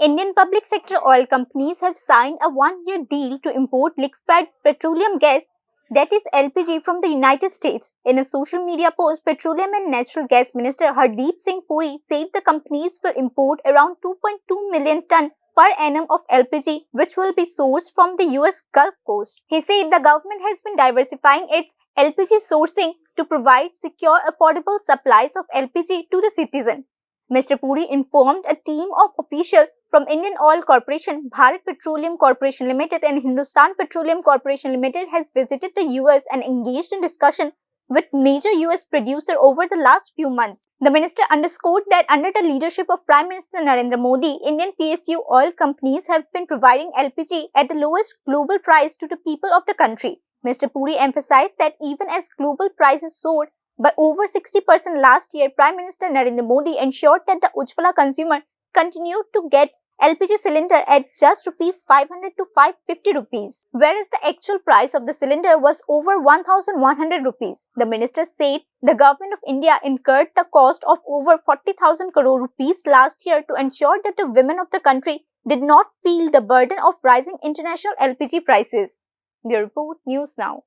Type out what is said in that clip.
Indian public sector oil companies have signed a one-year deal to import liquefied petroleum gas, that is LPG, from the United States. In a social media post, Petroleum and Natural Gas Minister Hardeep Singh Puri said the companies will import around 2.2 million ton per annum of LPG, which will be sourced from the US Gulf Coast. He said the government has been diversifying its LPG sourcing to provide secure, affordable supplies of LPG to the citizen. Mr. Puri informed a team of officials from Indian Oil Corporation, Bharat Petroleum Corporation Limited and Hindustan Petroleum Corporation Limited has visited the US and engaged in discussion with major US producers over the last few months. The minister underscored that under the leadership of Prime Minister Narendra Modi, Indian PSU oil companies have been providing LPG at the lowest global price to the people of the country. Mr. Puri emphasized that even as global prices soared by over 60% last year, Prime Minister Narendra Modi ensured that the Ujjwala consumer continued to get LPG cylinder at just rupees 500 to 550 rupees, whereas the actual price of the cylinder was over 1100 rupees. The minister said the government of India incurred the cost of over 40,000 crore rupees last year to ensure that the women of the country did not feel the burden of rising international LPG prices. The report News Now.